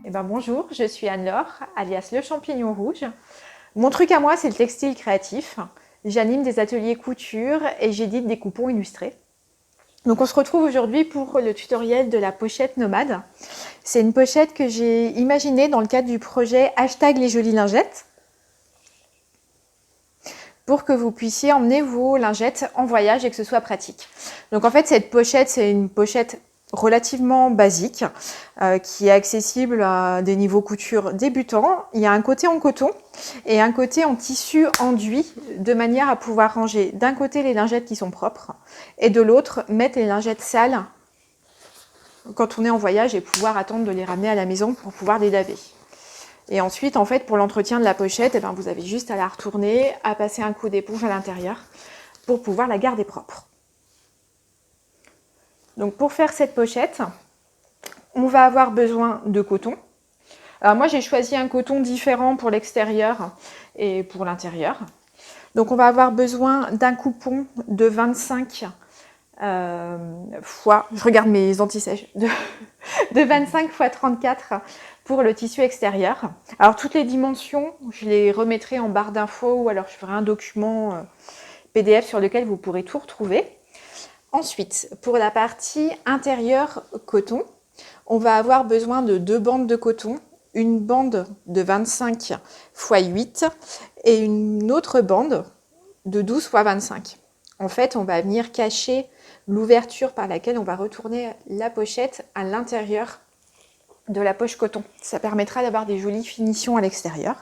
Bonjour, je suis Anne-Laure, alias le champignon rouge. Mon truc à moi, c'est le textile créatif. J'anime des ateliers couture et j'édite des coupons illustrés. Donc on se retrouve aujourd'hui pour le tutoriel de la pochette nomade. C'est une pochette que j'ai imaginée dans le cadre du projet #lesjolieslingettes pour que vous puissiez emmener vos lingettes en voyage et que ce soit pratique. Donc en fait, cette pochette, c'est une pochette relativement basique qui est accessible à des niveaux couture débutants. Il y a un côté en coton et un côté en tissu enduit de manière à pouvoir ranger d'un côté les lingettes qui sont propres et de l'autre mettre les lingettes sales quand on est en voyage et pouvoir attendre de les ramener à la maison pour pouvoir les laver. Et ensuite, en fait, pour l'entretien de la pochette, vous avez juste à la retourner, à passer un coup d'éponge à l'intérieur pour pouvoir la garder propre. Donc pour faire cette pochette, on va avoir besoin de coton. Alors moi, j'ai choisi un coton différent pour l'extérieur et pour l'intérieur. Donc on va avoir besoin d'un coupon de 25 fois, je regarde mes anti-sèches, de 25 x 34 pour le tissu extérieur. Alors toutes les dimensions, je les remettrai en barre d'infos ou alors je ferai un document PDF sur lequel vous pourrez tout retrouver. Ensuite, pour la partie intérieure coton, on va avoir besoin de 2 bandes de coton, une bande de 25 x 8 et une autre bande de 12 x 25. En fait, on va venir cacher l'ouverture par laquelle on va retourner la pochette à l'intérieur de la poche coton. Ça permettra d'avoir des jolies finitions à l'extérieur.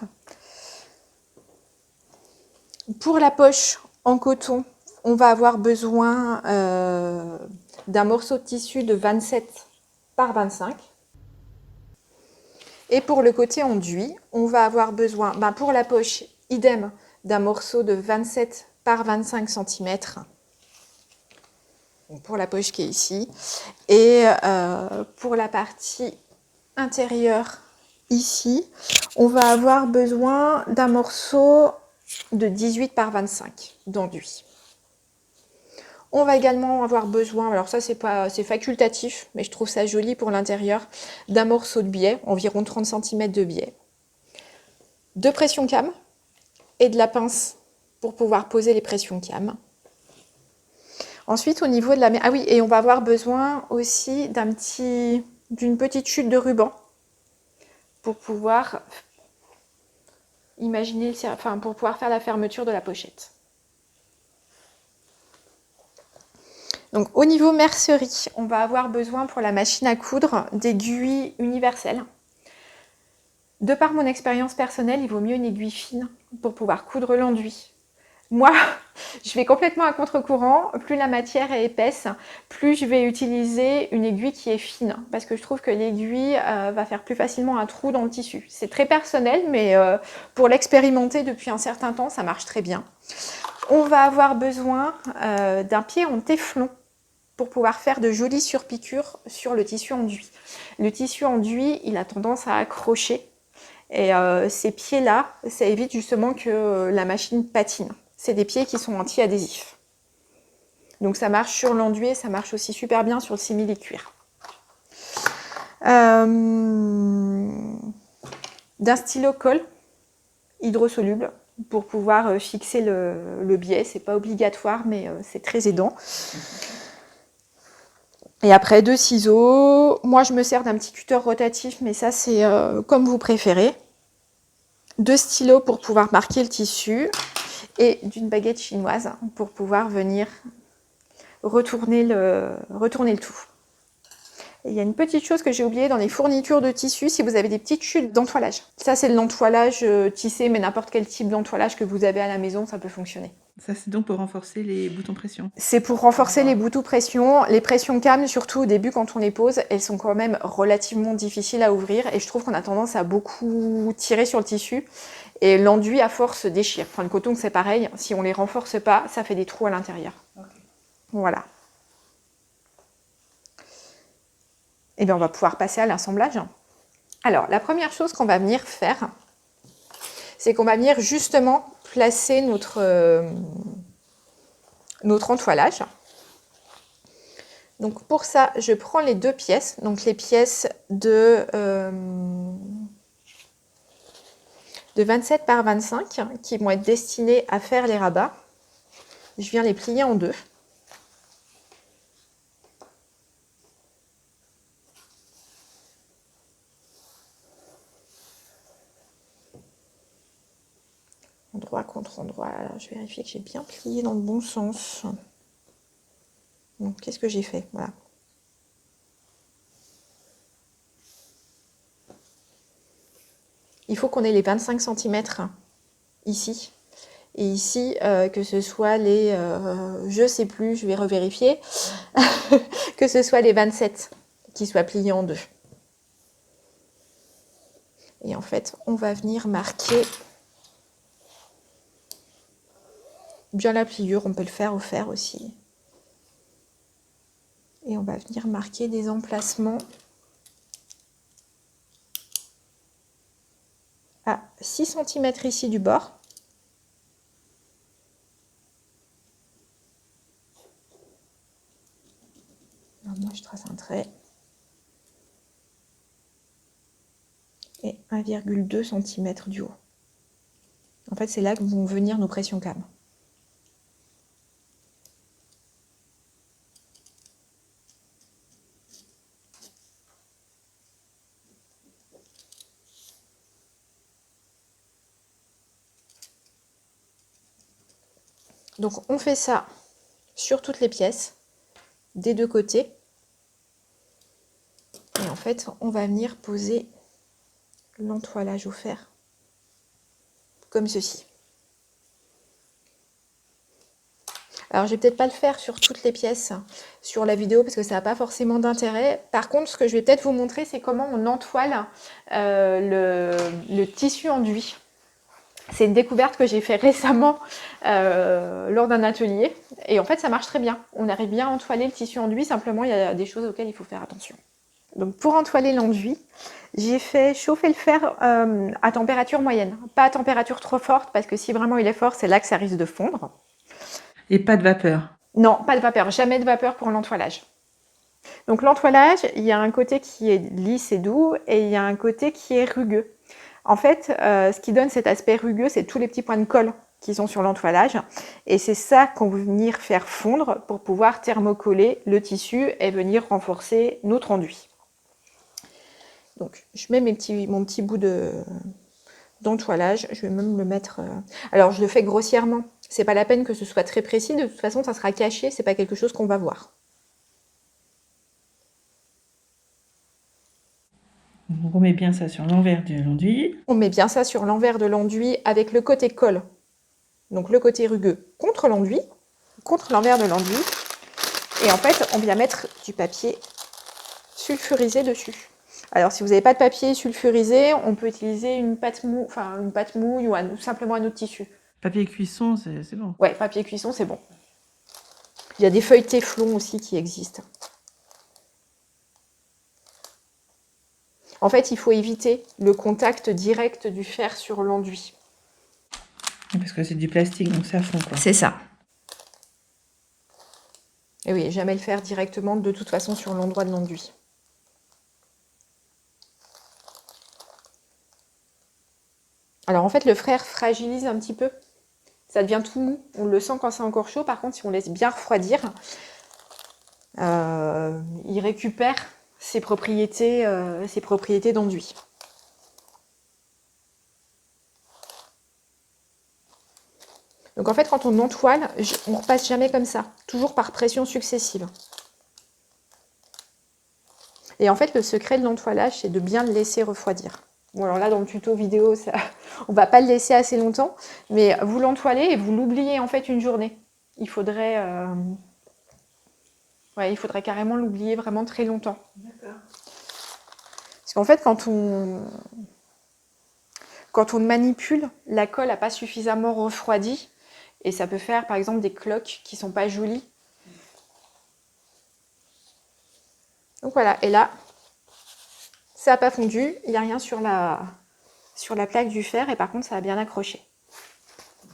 Pour la poche en coton, on va avoir besoin d'un morceau de tissu de 27 par 25. Et pour le côté enduit, on va avoir besoin, pour la poche, idem, d'un morceau de 27 par 25 cm. Pour la poche qui est ici. Et pour la partie intérieure, ici, on va avoir besoin d'un morceau de 18 par 25 d'enduit. On va également avoir besoin, alors ça c'est facultatif, mais je trouve ça joli pour l'intérieur, d'un morceau de biais, environ 30 cm de biais, de pression cam et de la pince pour pouvoir poser les pressions cam. Ensuite, au niveau de la... Ah oui, et on va avoir besoin aussi d'une petite chute de ruban pour pouvoir pour pouvoir faire la fermeture de la pochette. Donc au niveau mercerie, on va avoir besoin pour la machine à coudre d'aiguilles universelles. De par mon expérience personnelle, il vaut mieux une aiguille fine pour pouvoir coudre l'enduit. Moi, je vais complètement à contre-courant. Plus la matière est épaisse, plus je vais utiliser une aiguille qui est fine. Parce que je trouve que l'aiguille va faire plus facilement un trou dans le tissu. C'est très personnel, mais pour l'expérimenter depuis un certain temps, ça marche très bien. On va avoir besoin d'un pied en téflon pour pouvoir faire de jolies surpiqûres sur le tissu enduit. Le tissu enduit, il a tendance à accrocher. Et ces pieds-là, ça évite justement que la machine patine. C'est des pieds qui sont anti-adhésifs. Donc ça marche sur l'enduit et ça marche aussi super bien sur le simili-cuir. D'un stylo colle hydrosoluble pour pouvoir fixer le biais. C'est pas obligatoire, mais c'est très aidant. Et après, 2 ciseaux. Moi, je me sers d'un petit cutter rotatif, mais ça, c'est comme vous préférez. 2 stylos pour pouvoir marquer le tissu et d'une baguette chinoise pour pouvoir venir retourner le tout. Et il y a une petite chose que j'ai oubliée dans les fournitures de tissu, si vous avez des petites chutes d'entoilage. Ça, c'est de l'entoilage tissé, mais n'importe quel type d'entoilage que vous avez à la maison, ça peut fonctionner. Ça, c'est donc pour renforcer les boutons pression. C'est pour renforcer les boutons pression. Les pressions cam, surtout au début quand on les pose, elles sont quand même relativement difficiles à ouvrir et je trouve qu'on a tendance à beaucoup tirer sur le tissu et l'enduit à force déchire. Enfin, le coton, c'est pareil. Si on les renforce pas, ça fait des trous à l'intérieur. Okay. Voilà. Et bien, on va pouvoir passer à l'assemblage. Alors, la première chose qu'on va venir faire, c'est qu'on va venir justement placer notre entoilage. Donc pour ça, je prends les 2 pièces, donc les pièces de de 27 par 25 qui vont être destinés à faire les rabats. Je viens les plier en deux. Endroit contre endroit. Alors, je vérifie que j'ai bien plié dans le bon sens. Donc, qu'est-ce que j'ai fait? Voilà. Il faut qu'on ait les 25 cm ici. Et ici, que ce soit les... je sais plus, je vais revérifier. Que ce soit les 27 qui soient pliés en deux. Et en fait, on va venir marquer bien la pliure. On peut le faire au fer aussi. Et on va venir marquer des emplacements à 6 cm ici du bord. Alors moi, je trace un trait. Et 1,2 cm du haut. En fait, c'est là que vont venir nos pressions cam. Donc, on fait ça sur toutes les pièces, des deux côtés. Et en fait, on va venir poser l'entoilage au fer, comme ceci. Alors, je vais peut-être pas le faire sur toutes les pièces sur la vidéo parce que ça n'a pas forcément d'intérêt. Par contre, ce que je vais peut-être vous montrer, c'est comment on entoile le tissu enduit. C'est une découverte que j'ai fait récemment lors d'un atelier. Et en fait, ça marche très bien. On arrive bien à entoiler le tissu enduit. Simplement, il y a des choses auxquelles il faut faire attention. Donc, pour entoiler l'enduit, j'ai fait chauffer le fer à température moyenne. Pas à température trop forte, parce que si vraiment il est fort, c'est là que ça risque de fondre. Et pas de vapeur? Non, pas de vapeur. Jamais de vapeur pour l'entoilage. Donc, l'entoilage, il y a un côté qui est lisse et doux, et il y a un côté qui est rugueux. En fait, ce qui donne cet aspect rugueux, c'est tous les petits points de colle qui sont sur l'entoilage. Et c'est ça qu'on veut venir faire fondre pour pouvoir thermocoller le tissu et venir renforcer notre enduit. Donc, je mets mon petit bout d'entoilage. Je vais même le mettre... Alors, je le fais grossièrement. C'est pas la peine que ce soit très précis. De toute façon, ça sera caché. C'est pas quelque chose qu'on va voir. On met bien ça sur l'envers de l'enduit. On met bien ça sur l'envers de l'enduit avec le côté colle. Donc, le côté rugueux contre l'enduit, contre l'envers de l'enduit. Et en fait, on vient mettre du papier sulfurisé dessus. Alors, si vous n'avez pas de papier sulfurisé, on peut utiliser une pâte mouille ou simplement un autre tissu. Papier cuisson, c'est bon. Ouais, papier cuisson, c'est bon. Il y a des feuilles téflon aussi qui existent. En fait, il faut éviter le contact direct du fer sur l'enduit. Parce que c'est du plastique, donc ça fond, quoi. C'est ça. Et oui, jamais le faire directement de toute façon sur l'endroit de l'enduit. Alors en fait, le fer fragilise un petit peu. Ça devient tout mou. On le sent quand c'est encore chaud. Par contre, si on laisse bien refroidir, il récupère ses propriétés d'enduit. Donc en fait, quand on entoile, on ne repasse jamais comme ça. Toujours par pression successive. Et en fait, le secret de l'entoilage, c'est de bien le laisser refroidir. Bon, alors là, dans le tuto vidéo, on ne va pas le laisser assez longtemps, mais vous l'entoilez et vous l'oubliez en fait une journée. Il faudrait carrément l'oublier vraiment très longtemps. D'accord. Parce qu'en fait, quand on manipule, la colle n'a pas suffisamment refroidi et ça peut faire par exemple des cloques qui ne sont pas jolies. Donc voilà, et là, ça n'a pas fondu, il n'y a rien sur la plaque du fer et par contre ça a bien accroché.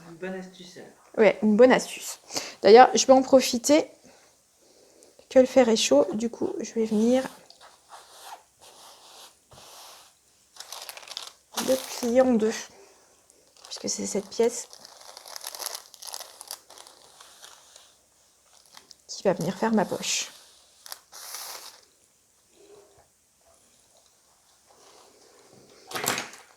Une bonne astuce alors. Ouais, une bonne astuce. D'ailleurs, je vais en profiter que le fer est chaud, du coup je vais venir le plier en deux. puisque c'est cette pièce qui va venir faire ma poche.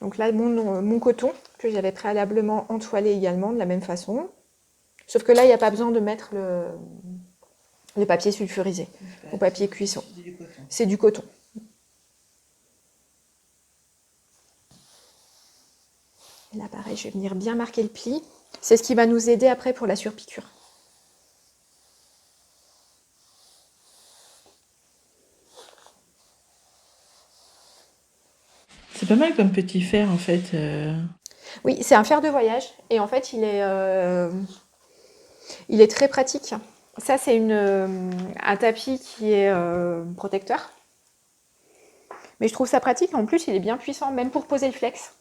Donc là, mon coton, que j'avais préalablement entoilé également de la même façon. Sauf que là, il n'y a pas besoin de mettre le papier sulfurisé au papier cuisson. C'est du coton. Et là, pareil, je vais venir bien marquer le pli. C'est ce qui va nous aider après pour la surpiqûre. C'est pas mal comme petit fer en fait. Oui, c'est un fer de voyage et en fait il est très pratique. Ça c'est un tapis qui est protecteur. Mais je trouve ça pratique, en plus il est bien puissant, même pour poser le flex.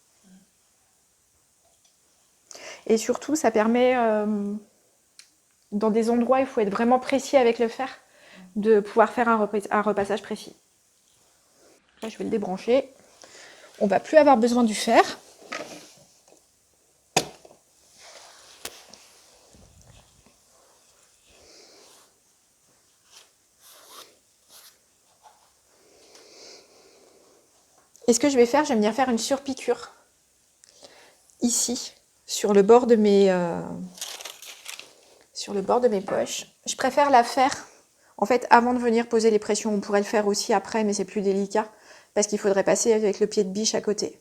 Et surtout ça permet, dans des endroits où il faut être vraiment précis avec le fer, de pouvoir faire un repassage précis. Là je vais le débrancher. On va plus avoir besoin du fer. Et ce que je vais faire, je vais venir faire une surpiqûre ici, sur le bord de mes poches. Je préfère la faire en fait avant de venir poser les pressions. On pourrait le faire aussi après, mais c'est plus délicat parce qu'il faudrait passer avec le pied de biche à côté.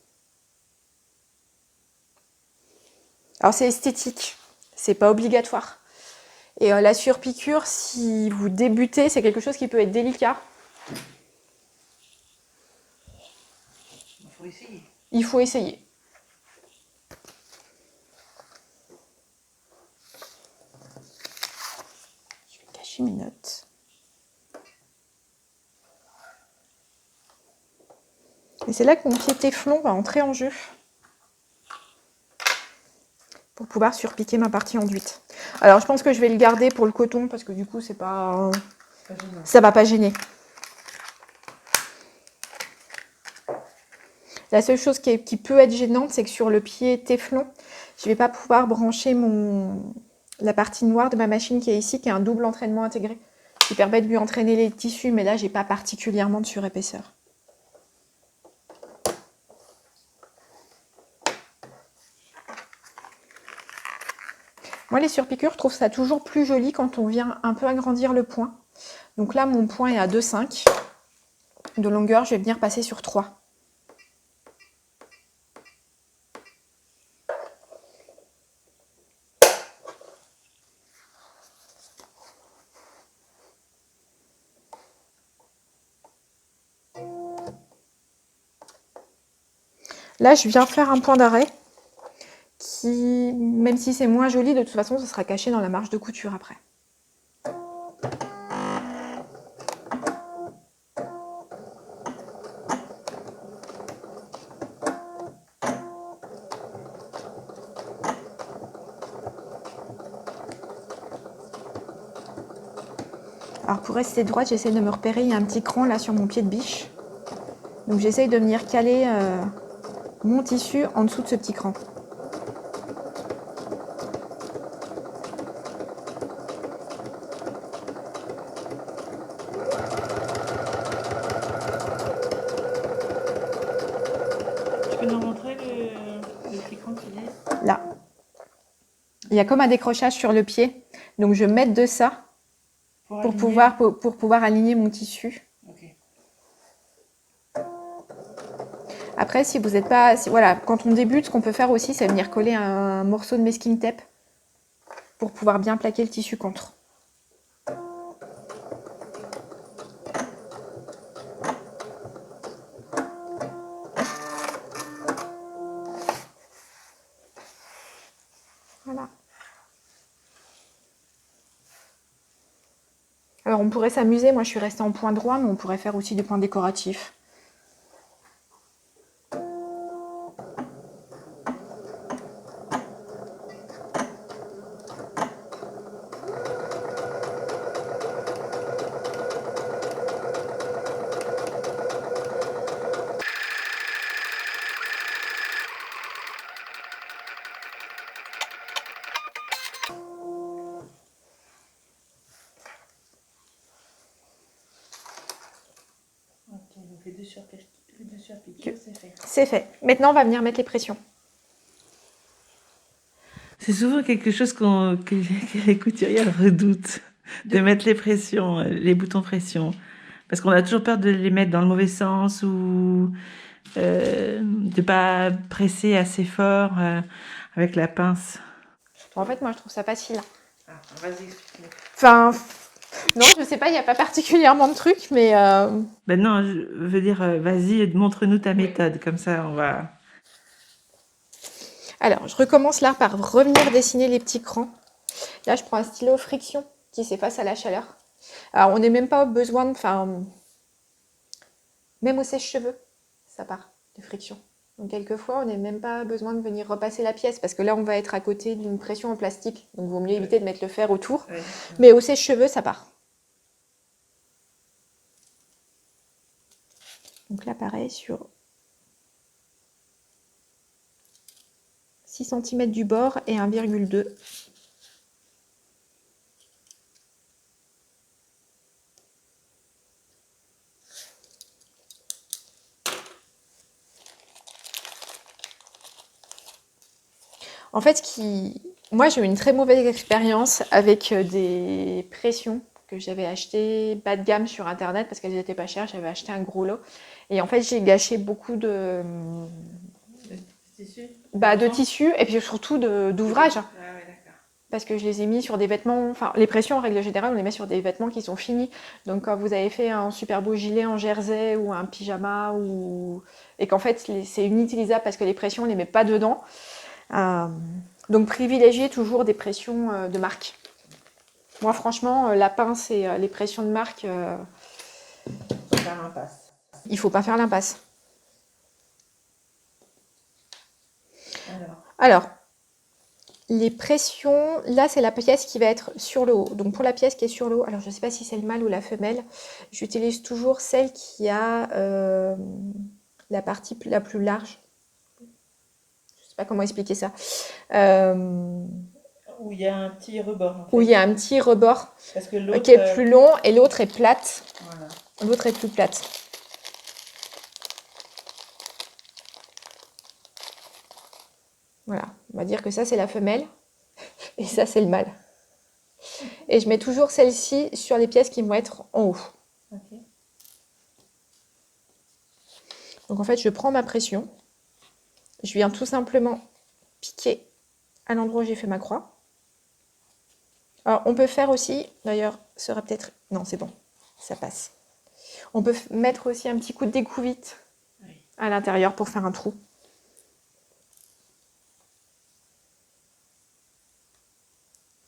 Alors c'est esthétique, c'est pas obligatoire. Et la surpiqûre, si vous débutez, c'est quelque chose qui peut être délicat. Il faut essayer. Il faut essayer. Je vais cacher mes notes. Et c'est là que mon pied téflon va entrer en jeu pour pouvoir surpiquer ma partie enduite. Alors je pense que je vais le garder pour le coton parce que du coup c'est pas ça va pas gêner. La seule chose qui peut être gênante, c'est que sur le pied téflon, je ne vais pas pouvoir brancher la partie noire de ma machine qui est ici, qui est un double entraînement intégré, qui permet de lui entraîner les tissus, mais là, j'ai pas particulièrement de surépaisseur. Moi, les surpiqûres, je trouve ça toujours plus joli quand on vient un peu agrandir le point. Donc là, mon point est à 2,5 de longueur, je vais venir passer sur 3. Là, je viens faire un point d'arrêt qui, même si c'est moins joli, de toute façon, ce sera caché dans la marge de couture après. Alors pour rester droite, j'essaie de me repérer, il y a un petit cran là sur mon pied de biche. Donc j'essaye de venir caler mon tissu en dessous de ce petit cran. Tu peux nous montrer le petit cran que tu dis ? Là. Il y a comme un décrochage sur le pied. Donc je mets de ça pour pouvoir aligner mon tissu. Okay. Après, si vous n'êtes pas... voilà, quand on débute, ce qu'on peut faire aussi, c'est venir coller un morceau de masking tape pour pouvoir bien plaquer le tissu contre. Voilà. Alors on pourrait s'amuser, moi je suis restée en point droit, mais on pourrait faire aussi des points décoratifs. les deux surpiqûres, c'est fait. C'est fait. Maintenant, on va venir mettre les pressions. C'est souvent quelque chose que les couturières redoutent, de mettre les pressions, les boutons pression. Parce qu'on a toujours peur de les mettre dans le mauvais sens ou de pas presser assez fort avec la pince. En fait, moi, je trouve ça facile. Ah, vas-y, explique-nous. Enfin, non, je sais pas, il n'y a pas particulièrement de trucs, mais... Ben non, je veux dire, vas-y, montre-nous ta méthode, comme ça on va... Alors, je recommence là par revenir dessiner les petits crans. Là, je prends un stylo friction qui s'efface à la chaleur. Alors, on n'est même pas besoin de... Enfin, même au sèche-cheveux, ça part de friction. Donc, quelquefois, on n'est même pas besoin de venir repasser la pièce parce que là, on va être à côté d'une pression en plastique. Donc, il vaut mieux éviter de mettre le fer autour. Ouais. Mais au sèche-cheveux, ça part. Donc là, pareil, sur 6 cm du bord et 1,2. En fait, moi, j'ai eu une très mauvaise expérience avec des pressions que j'avais achetées bas de gamme sur Internet parce qu'elles n'étaient pas chères. J'avais acheté un gros lot. Et en fait, j'ai gâché beaucoup de tissus et puis surtout d'ouvrages. Ah ouais, d'accord. Parce que je les ai mis sur des vêtements... Enfin, les pressions, en règle générale, on les met sur des vêtements qui sont finis. Donc, quand vous avez fait un super beau gilet en jersey ou un pyjama, et qu'en fait, c'est inutilisable parce que les pressions, on ne les met pas dedans. Donc privilégiez toujours des pressions de marque. Moi franchement, la pince et les pressions de marque, Faut faire l'impasse. il faut pas faire l'impasse. Alors, les pressions, là c'est la pièce qui va être sur le haut. Donc pour la pièce qui est sur le haut, alors je ne sais pas si c'est le mâle ou la femelle, j'utilise toujours celle qui a la partie la plus large. Je ne sais pas comment expliquer ça. Où il y a un petit rebord. En fait. Où il y a un petit rebord parce que l'autre qui est plus long et l'autre est plate. Voilà. L'autre est plus plate. Voilà, on va dire que ça c'est la femelle et ça c'est le mâle. Et je mets toujours celle-ci sur les pièces qui vont être en haut. Okay. Donc en fait, je prends ma pression. Je viens tout simplement piquer à l'endroit où j'ai fait ma croix. Alors on peut faire aussi, d'ailleurs, ce sera peut-être... Non, c'est bon, ça passe. On peut mettre aussi un petit coup de découvite à l'intérieur pour faire un trou.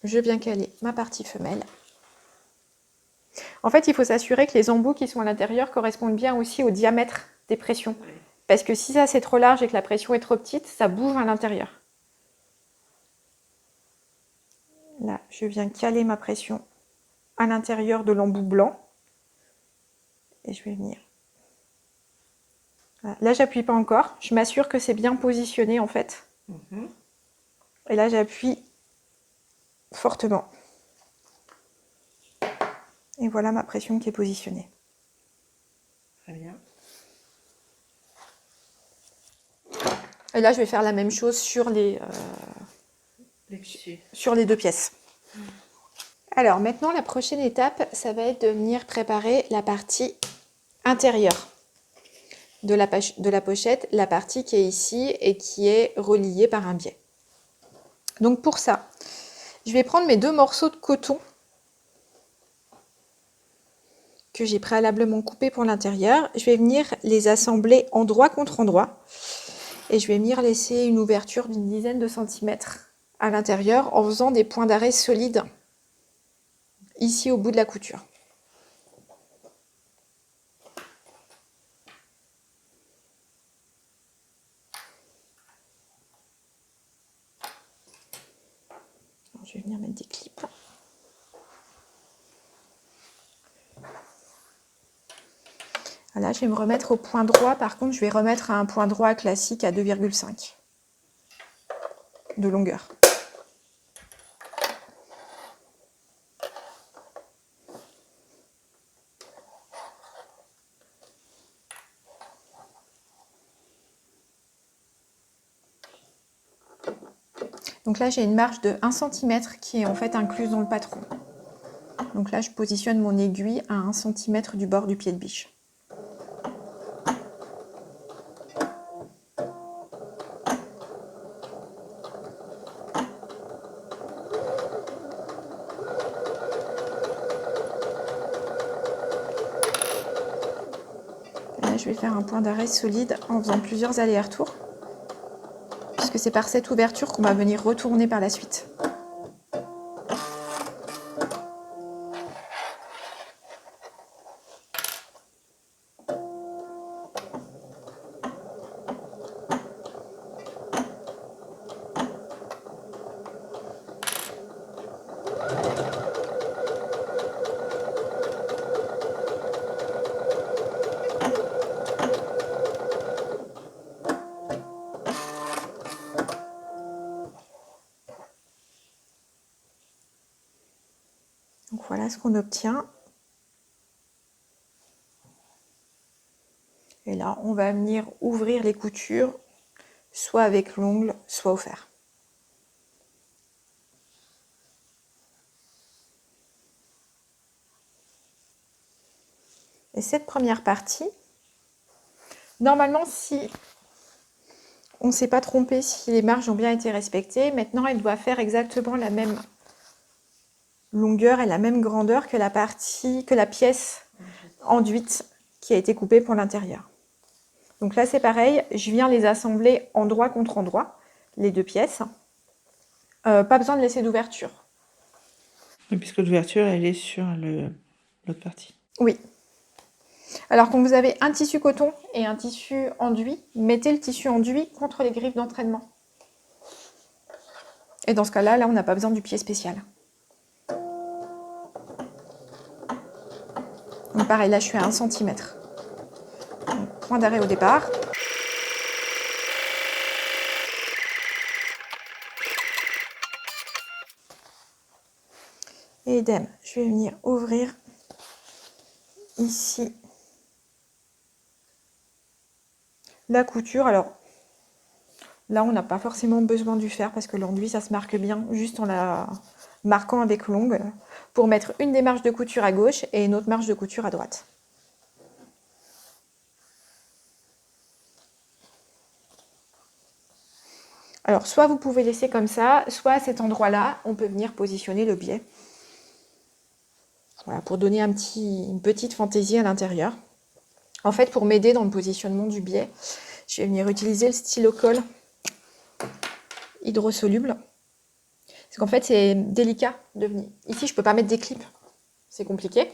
Je viens caler ma partie femelle. En fait, il faut s'assurer que les embouts qui sont à l'intérieur correspondent bien aussi au diamètre des pressions. Parce que si ça c'est trop large et que la pression est trop petite, ça bouge à l'intérieur. Là, je viens caler ma pression à l'intérieur de l'embout blanc. Et je vais venir. Voilà. Là, j'appuie pas encore. Je m'assure que c'est bien positionné en fait. Et là, j'appuie fortement. Et voilà ma pression qui est positionnée. Très bien. Et là, je vais faire la même chose sur les deux pièces. Alors maintenant, la prochaine étape, ça va être de venir préparer la partie intérieure de la pochette, la partie qui est ici et qui est reliée par un biais. Donc pour ça, je vais prendre mes 2 morceaux de coton que j'ai préalablement coupés pour l'intérieur. Je vais venir les assembler endroit contre endroit et je vais venir laisser une ouverture d'une dizaine de centimètres à l'intérieur en faisant des points d'arrêt solides ici au bout de la couture. Alors, je vais venir mettre des clips. Là, je vais me remettre au point droit. Par contre, je vais remettre à un point droit classique à 2,5 de longueur. Donc là, j'ai une marge de 1 cm qui est en fait incluse dans le patron. Donc là, je positionne mon aiguille à 1 cm du bord du pied de biche. Là, je vais faire un point d'arrêt solide en faisant plusieurs allers-retours, puisque c'est par cette ouverture qu'on va venir retourner par la suite. Donc voilà ce qu'on obtient. Et là, on va venir ouvrir les coutures, soit avec l'ongle, soit au fer. Et cette première partie, normalement, si on ne s'est pas trompé, si les marges ont bien été respectées, maintenant elle doit faire exactement la même longueur et la même grandeur que la pièce enduite qui a été coupée pour l'intérieur. Donc là, c'est pareil, je viens les assembler endroit contre endroit, les deux pièces. Pas besoin de laisser d'ouverture. Oui, puisque l'ouverture, elle est sur l'autre partie. Oui. Alors quand vous avez un tissu coton et un tissu enduit, mettez le tissu enduit contre les griffes d'entraînement. Et dans ce cas-là, là, on n'a pas besoin du pied spécial. Donc pareil, là, je suis à 1 cm. Donc, point d'arrêt au départ. Et idem, je vais venir ouvrir ici la couture. Alors là, on n'a pas forcément besoin du fer parce que l'enduit, ça se marque bien juste en la marquant avec l'ongle pour mettre une des marges de couture à gauche et une autre marge de couture à droite. Alors, soit vous pouvez laisser comme ça, soit à cet endroit-là, on peut venir positionner le biais. Voilà, pour donner une petite fantaisie à l'intérieur. En fait, pour m'aider dans le positionnement du biais, je vais venir utiliser le stylo colle hydrosoluble. Parce qu'en fait, c'est délicat de venir. Ici, je ne peux pas mettre des clips, c'est compliqué.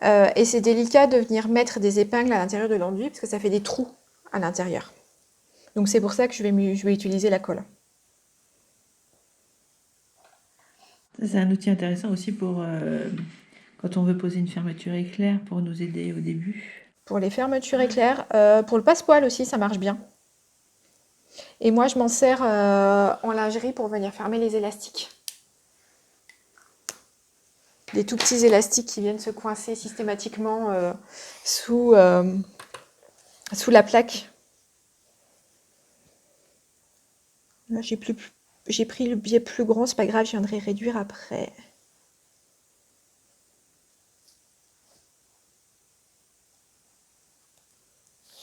Et c'est délicat de venir mettre des épingles à l'intérieur de l'enduit parce que ça fait des trous à l'intérieur. Donc c'est pour ça que je vais utiliser la colle. C'est un outil intéressant aussi pour quand on veut poser une fermeture éclair pour nous aider au début. Pour les fermetures éclairs, pour le passepoil aussi, ça marche bien. Et moi, je m'en sers en lingerie pour venir fermer les élastiques. Des tout petits élastiques qui viennent se coincer systématiquement sous la plaque. Là, j'ai pris le biais plus grand, c'est pas grave, je viendrai réduire après.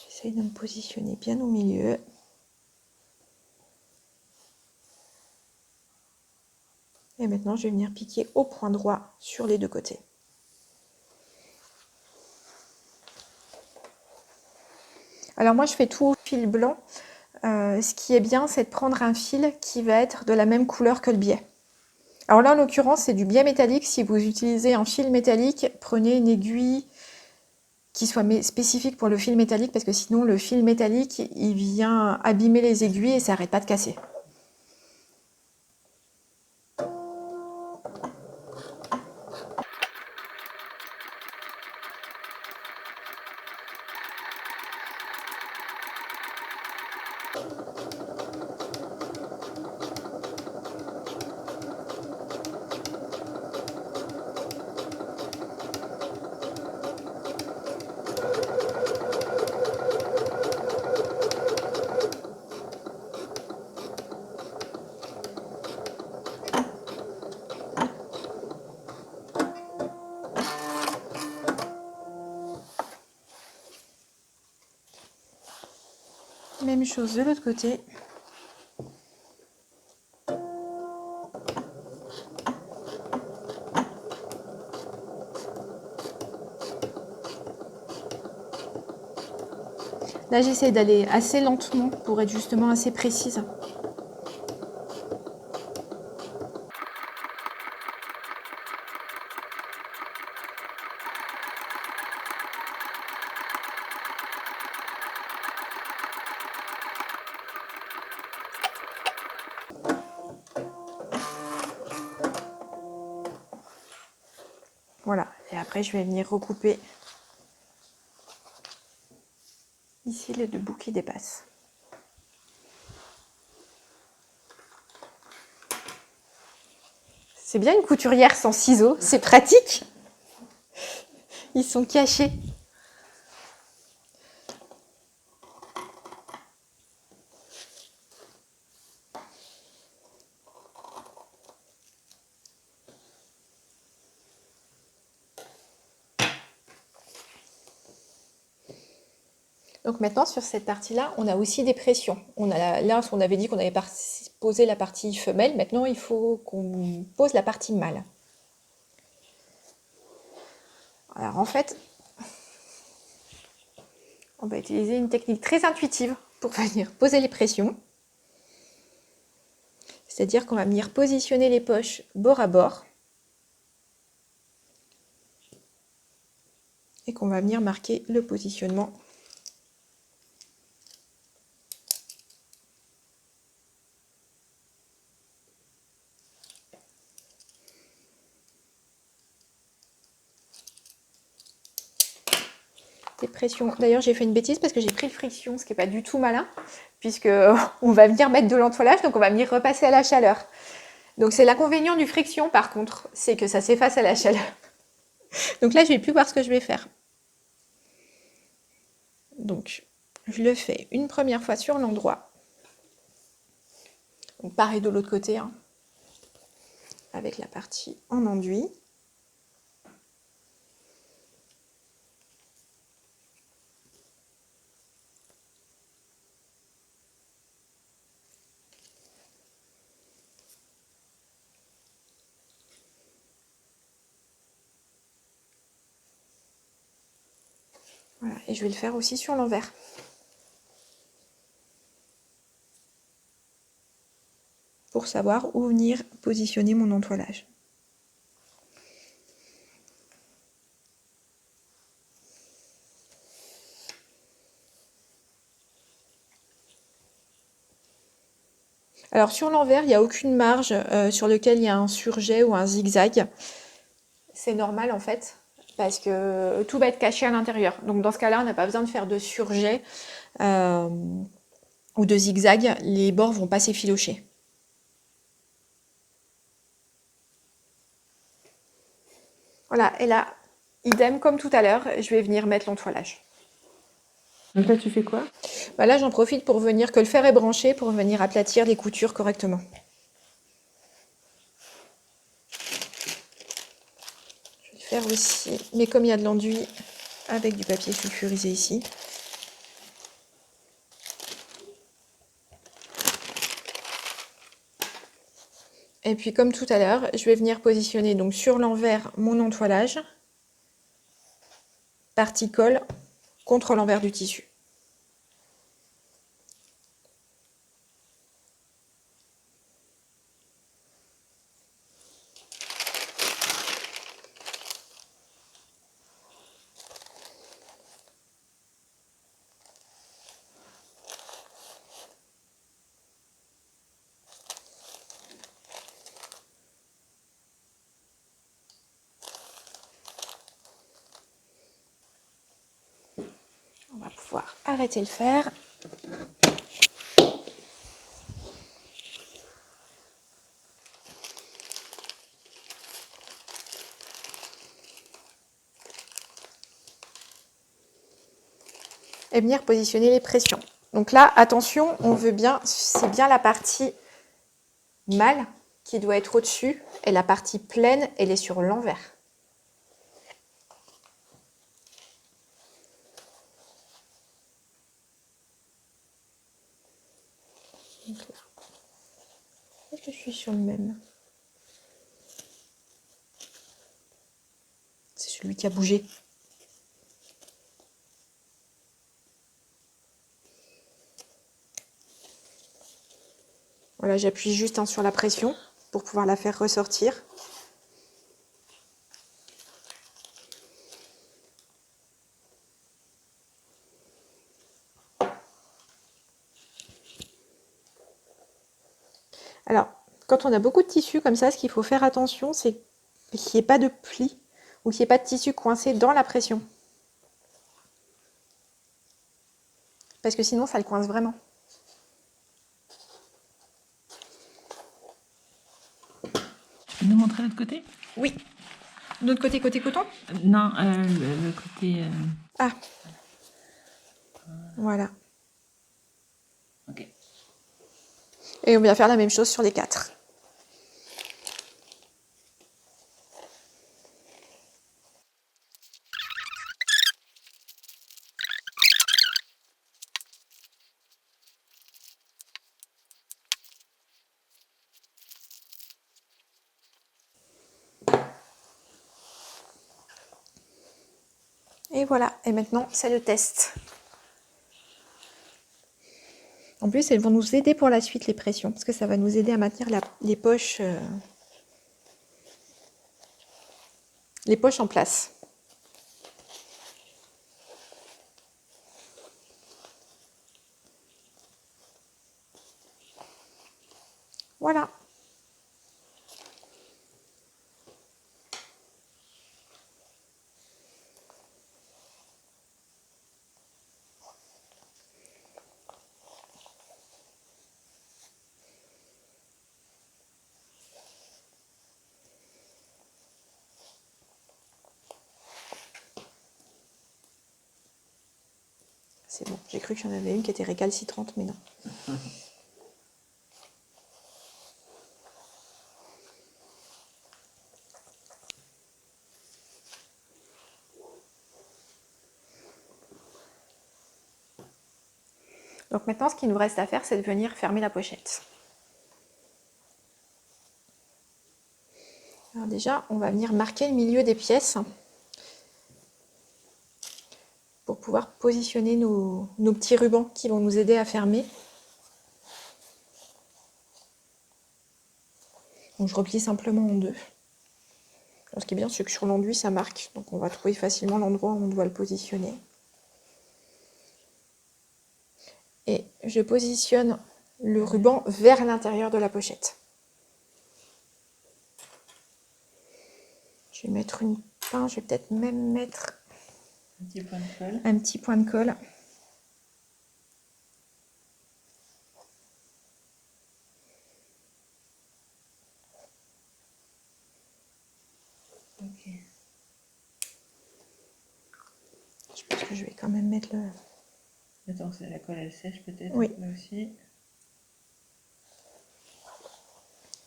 J'essaye de me positionner bien au milieu. Et maintenant, je vais venir piquer au point droit sur les deux côtés. Alors moi, je fais tout au fil blanc. Ce qui est bien, c'est de prendre un fil qui va être de la même couleur que le biais. Alors là, en l'occurrence, c'est du biais métallique. Si vous utilisez un fil métallique, prenez une aiguille qui soit spécifique pour le fil métallique, parce que sinon, le fil métallique, il vient abîmer les aiguilles et ça n'arrête pas de casser. Même chose de l'autre côté. Là, j'essaie d'aller assez lentement pour être justement assez précise. Voilà, et après je vais venir recouper ici les deux bouts qui dépassent. C'est bien une couturière sans ciseaux, c'est pratique. Ils sont cachés. Donc maintenant, sur cette partie-là, on a aussi des pressions. Là, on avait dit qu'on avait posé la partie femelle. Maintenant, il faut qu'on pose la partie mâle. Alors en fait, on va utiliser une technique très intuitive pour venir poser les pressions. C'est-à-dire qu'on va venir positionner les poches bord à bord. Et qu'on va venir marquer le positionnement. Des pressions. D'ailleurs, j'ai fait une bêtise parce que j'ai pris le friction, ce qui n'est pas du tout malin, puisque on va venir mettre de l'entoilage, donc on va venir repasser à la chaleur. Donc c'est l'inconvénient du friction, par contre, c'est que ça s'efface à la chaleur. Donc là, je vais plus voir ce que je vais faire. Donc, je le fais une première fois sur l'endroit. Donc pareil de l'autre côté, hein, avec la partie en enduit. Voilà, et je vais le faire aussi sur l'envers. Pour savoir où venir positionner mon entoilage. Alors sur l'envers, il n'y a aucune marge sur laquelle il y a un surjet ou un zigzag. C'est normal en fait, parce que tout va être caché à l'intérieur. Donc dans ce cas-là, on n'a pas besoin de faire de surjet ou de zigzag. Les bords vont pas s'effilocher. Voilà, et là, idem comme tout à l'heure, je vais venir mettre l'entoilage. Donc là, tu fais quoi? Bah là, j'en profite pour venir, que le fer est branché, pour venir aplatir les coutures correctement. Je vais le faire aussi, mais comme il y a de l'enduit, avec du papier sulfurisé ici. Et puis comme tout à l'heure, je vais venir positionner donc sur l'envers mon entoilage, partie colle contre l'envers du tissu. On va pouvoir arrêter le fer. Et venir positionner les pressions. Donc là, attention, on veut bien, c'est bien la partie mâle qui doit être au-dessus et la partie pleine, elle est sur l'envers. Donc là. Est-ce que je suis sur le même? C'est celui qui a bougé. Voilà, j'appuie juste hein, sur la pression pour pouvoir la faire ressortir. Alors, quand on a beaucoup de tissu comme ça, ce qu'il faut faire attention, c'est qu'il n'y ait pas de pli ou qu'il n'y ait pas de tissu coincé dans la pression. Parce que sinon, ça le coince vraiment. Tu peux nous montrer l'autre côté? Oui. L'autre côté, côté coton? Non, le côté... Ah. Voilà. Ok. Et on vient faire la même chose sur les 4. Et voilà. Et maintenant, c'est le test. En plus, elles vont nous aider pour la suite, les pressions, parce que ça va nous aider à maintenir les poches en place. Voilà. C'est bon, j'ai cru qu'il y en avait une qui était récalcitrante, mais non. Donc maintenant, ce qu'il nous reste à faire, c'est de venir fermer la pochette. Alors déjà, on va venir marquer le milieu des pièces pour pouvoir positionner nos petits rubans qui vont nous aider à fermer. Donc je replie simplement en 2. Alors, ce qui est bien, c'est que sur l'enduit, ça marque. Donc on va trouver facilement l'endroit où on doit le positionner. Et je positionne le ruban vers l'intérieur de la pochette. Je vais mettre une pince, je vais peut-être même mettre Un petit point de colle. un petit point de colle. Ok. Je pense que je vais quand même mettre le... Attends, la colle elle sèche peut-être. Oui. Là aussi.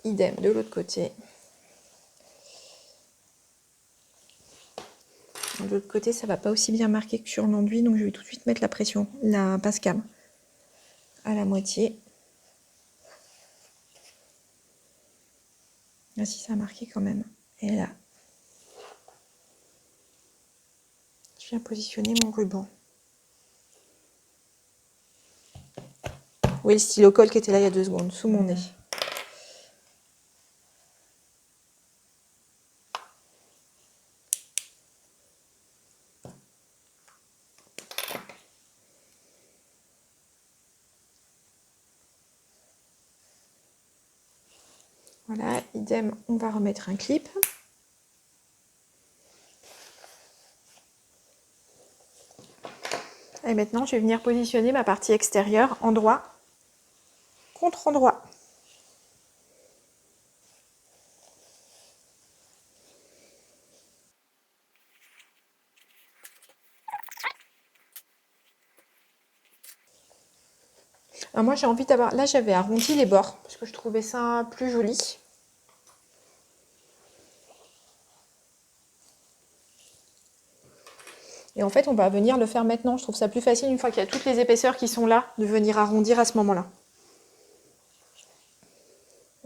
Idem de l'autre côté. De l'autre côté, ça va pas aussi bien marquer que sur l'enduit, donc je vais tout de suite mettre la pression, la passe cam à la moitié. Là, si ça a marqué quand même. Et là, je viens positionner mon ruban. Oui, le stylo colle qui était là il y a 2 secondes, sous mon nez. Voilà, idem, on va remettre un clip. Et maintenant, je vais venir positionner ma partie extérieure, endroit contre endroit. Alors moi, j'ai envie d'avoir... Là, j'avais arrondi les bords, parce que je trouvais ça plus joli. Et en fait, on va venir le faire maintenant. Je trouve ça plus facile, une fois qu'il y a toutes les épaisseurs qui sont là, de venir arrondir à ce moment-là.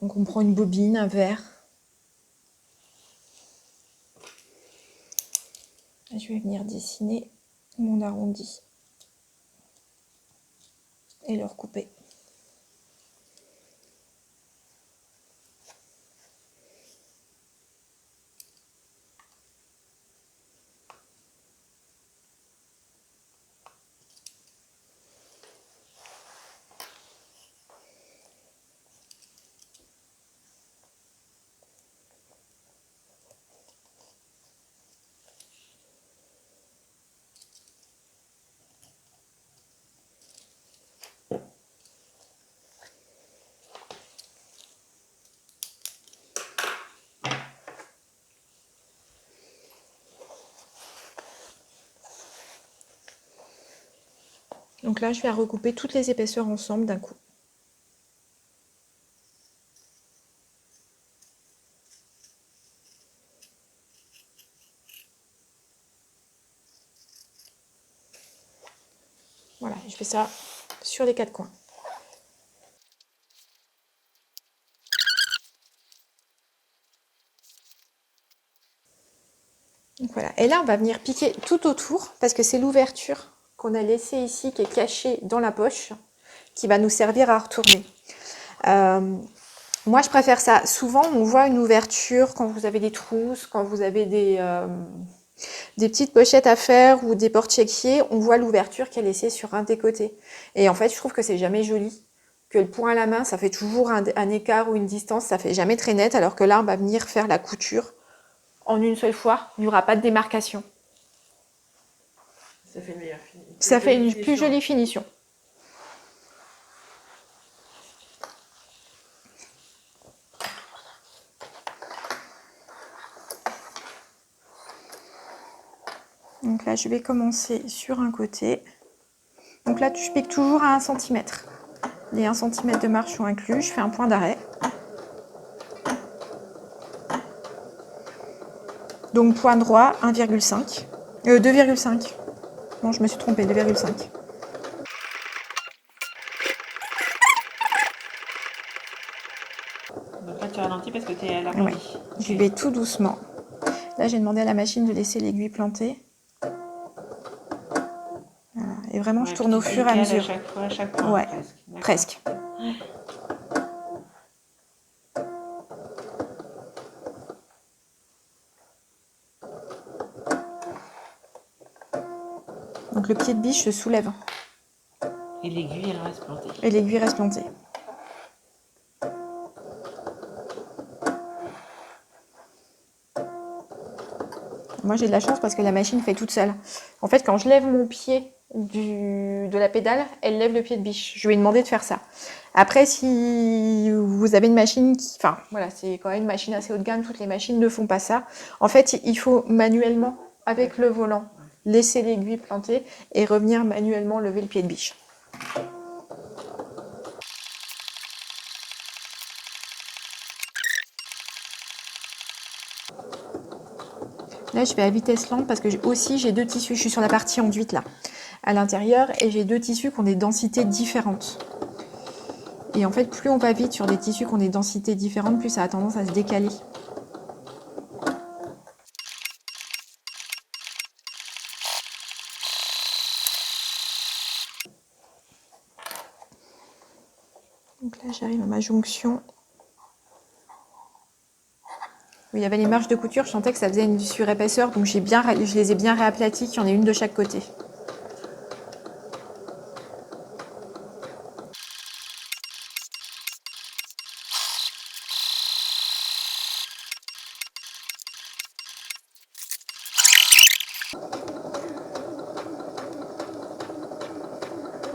Donc on prend une bobine, un verre. Je vais venir dessiner mon arrondi et le recouper. Donc là, je vais recouper toutes les épaisseurs ensemble d'un coup. Voilà, je fais ça sur les 4 coins. Donc voilà. Et là, on va venir piquer tout autour parce que c'est l'ouverture qu'on a laissée ici qui est cachée dans la poche qui va nous servir à retourner. Moi, je préfère ça. Souvent, on voit une ouverture quand vous avez des trousses, quand vous avez des petites pochettes à faire ou des porte-chéquiers. On voit l'ouverture qui est laissée sur un des côtés. Et en fait, je trouve que c'est jamais joli. Que le point à la main, ça fait toujours un écart ou une distance, ça fait jamais très net. Alors que là, on va venir faire la couture en une seule fois. Il n'y aura pas de démarcation. Ça fait une meilleure finition. Ça fait une plus jolie finition. Donc là, je vais commencer sur un côté. Donc là, je pique toujours à 1 cm. Les 1 cm de marge sont inclus. Je fais un point d'arrêt. Donc point droit, 1,5. 2,5. Non, je me suis trompée, 2,5. Donc là, tu ralentis parce que tu es à l'arrondi. Ouais. Je vais tout doucement. Là, j'ai demandé à la machine de laisser l'aiguille plantée. Voilà. Et vraiment, je tourne au fur et à mesure. À chaque fois, à chaque point, ouais, presque. Donc le pied de biche se soulève. Et l'aiguille, elle reste plantée. Et l'aiguille reste plantée. Moi, j'ai de la chance parce que la machine fait toute seule. En fait, quand je lève mon pied de la pédale, elle lève le pied de biche. Je lui ai demandé de faire ça. Après, si vous avez une machine qui... Enfin, voilà, c'est quand même une machine assez haut de gamme. Toutes les machines ne font pas ça. En fait, il faut manuellement, avec le volant, laisser l'aiguille plantée et revenir manuellement lever le pied de biche. Là, je vais à vitesse lente parce que j'ai 2 tissus. Je suis sur la partie enduite là, à l'intérieur, et j'ai 2 tissus qui ont des densités différentes. Et en fait, plus on va vite sur des tissus qui ont des densités différentes, plus ça a tendance à se décaler. Donc là, j'arrive à ma jonction. Il y avait les marges de couture, je sentais que ça faisait une surépaisseur, donc je les ai bien réaplaties, qu'il y en ait une de chaque côté.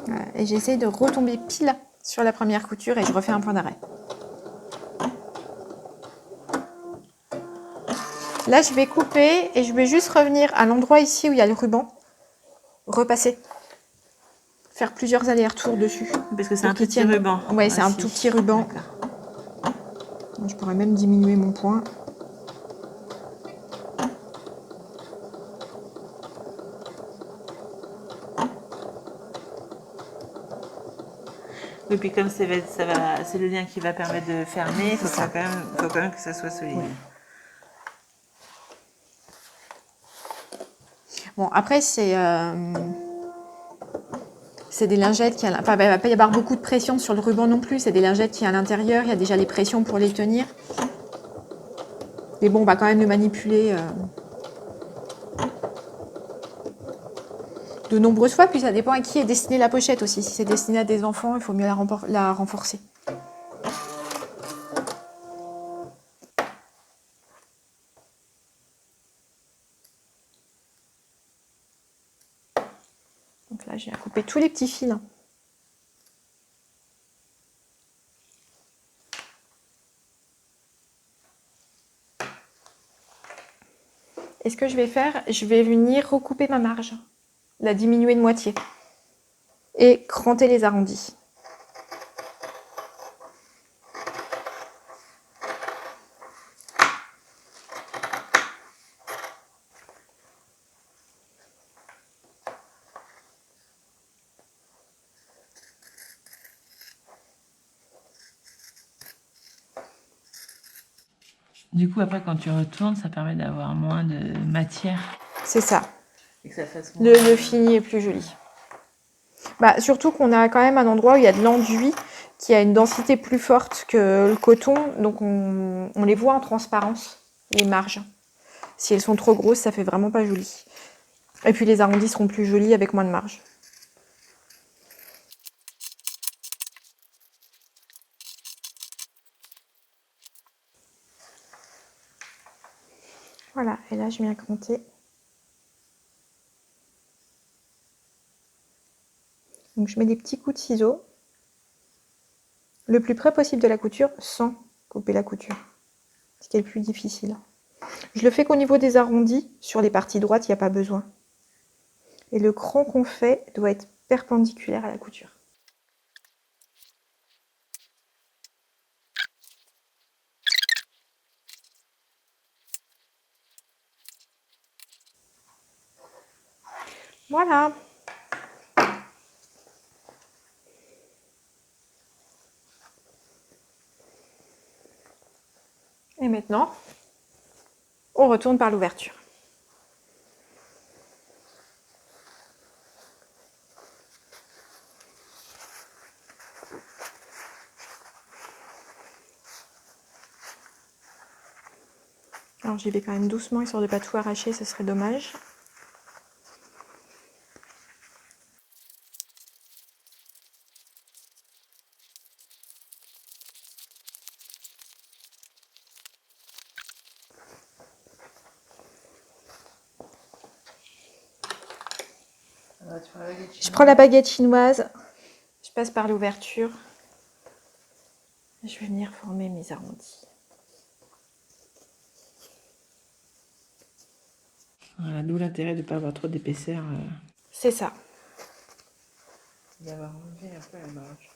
Voilà. Et j'essaie de retomber pile sur la première couture et je refais un point d'arrêt. Là, je vais couper et je vais juste revenir à l'endroit ici où il y a le ruban, repasser, faire plusieurs allers-retours dessus. Parce que c'est un tout petit ruban. Ouais, c'est un tout petit ruban. Je pourrais même diminuer mon point. Oui, puis comme c'est le lien qui va permettre de fermer, il faut quand même que ça soit solide. Oui. Bon, après, c'est des lingettes qui... Enfin, il ne va pas y avoir beaucoup de pression sur le ruban non plus. C'est des lingettes qui, à l'intérieur, il y a déjà les pressions pour les tenir. Mais bon, on va quand même le manipuler de nombreuses fois. Puis ça dépend à qui est destinée la pochette aussi. Si c'est destiné à des enfants, il faut mieux la renforcer. Donc là, j'ai coupé tous les petits fils. Et ce que je vais faire, je vais venir recouper ma marge, la diminuer de moitié et cranter les arrondis. Du coup, après, quand tu retournes, ça permet d'avoir moins de matière. C'est ça. Et que ça fasse moins... Le fini est plus joli. Bah, surtout qu'on a quand même un endroit où il y a de l'enduit qui a une densité plus forte que le coton. Donc on les voit en transparence, les marges. Si elles sont trop grosses, ça fait vraiment pas joli. Et puis les arrondis seront plus jolis avec moins de marge. Voilà, et là je viens cranter. Donc je mets des petits coups de ciseaux, le plus près possible de la couture sans couper la couture, ce qui est le plus difficile. Je le fais qu'au niveau des arrondis, sur les parties droites, il n'y a pas besoin. Et le cran qu'on fait doit être perpendiculaire à la couture. Voilà. Et maintenant, on retourne par l'ouverture. Alors j'y vais quand même doucement, histoire de ne pas tout arracher, ce serait dommage. Je prends la baguette chinoise, je passe par l'ouverture. Je vais venir former mes arrondis. Voilà, d'où l'intérêt de ne pas avoir trop d'épaisseur. C'est ça. D'avoir enlevé un peu la marge.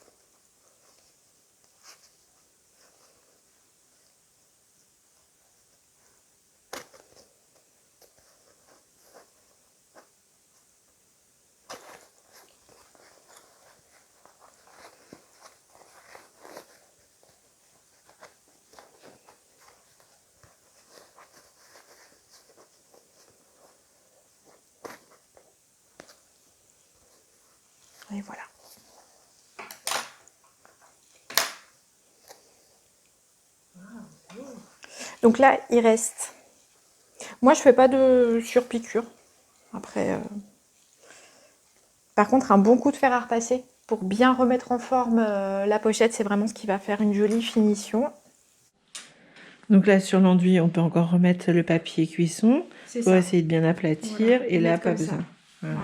Et voilà. Donc là, il reste. Moi, je fais pas de surpiqûre. Après, par contre, un bon coup de fer à repasser pour bien remettre en forme la pochette, c'est vraiment ce qui va faire une jolie finition. Donc là, sur l'enduit, on peut encore remettre le papier cuisson pour ça. essayer de bien aplatir. Voilà. Et là, pas besoin. Voilà.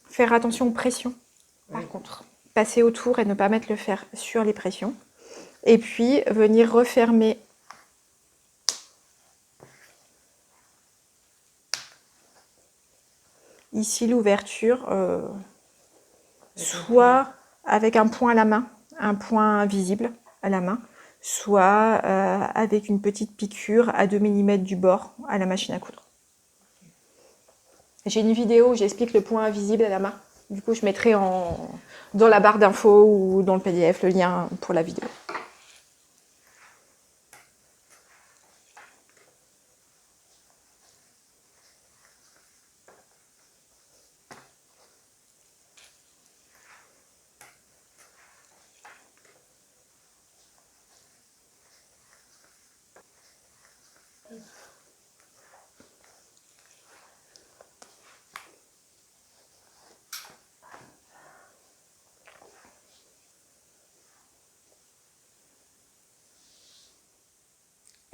Faire attention aux pressions, par contre. Passer autour et ne pas mettre le fer sur les pressions. Et puis, venir refermer ici l'ouverture, soit avec un point à la main, un point visible à la main, soit avec une petite piqûre à 2 mm du bord à la machine à coudre. J'ai une vidéo où j'explique le point invisible à la main. Du coup, je mettrai dans la barre d'infos ou dans le PDF le lien pour la vidéo.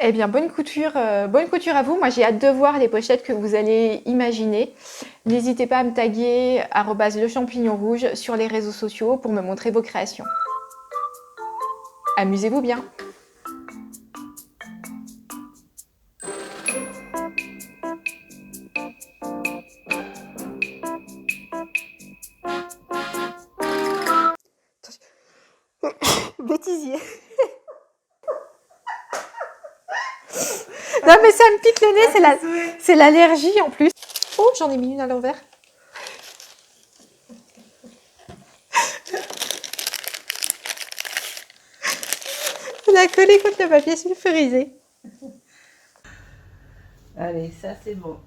Eh bien, bonne couture à vous. Moi, j'ai hâte de voir les pochettes que vous allez imaginer. N'hésitez pas à me taguer @lechampignon-rouge sur les réseaux sociaux pour me montrer vos créations. Amusez-vous bien. Bêtisier. Non mais ça me pique le nez, c'est l'allergie en plus. Oh, j'en ai mis une à l'envers. On a collé contre le papier sulfurisé. Allez, ça c'est bon.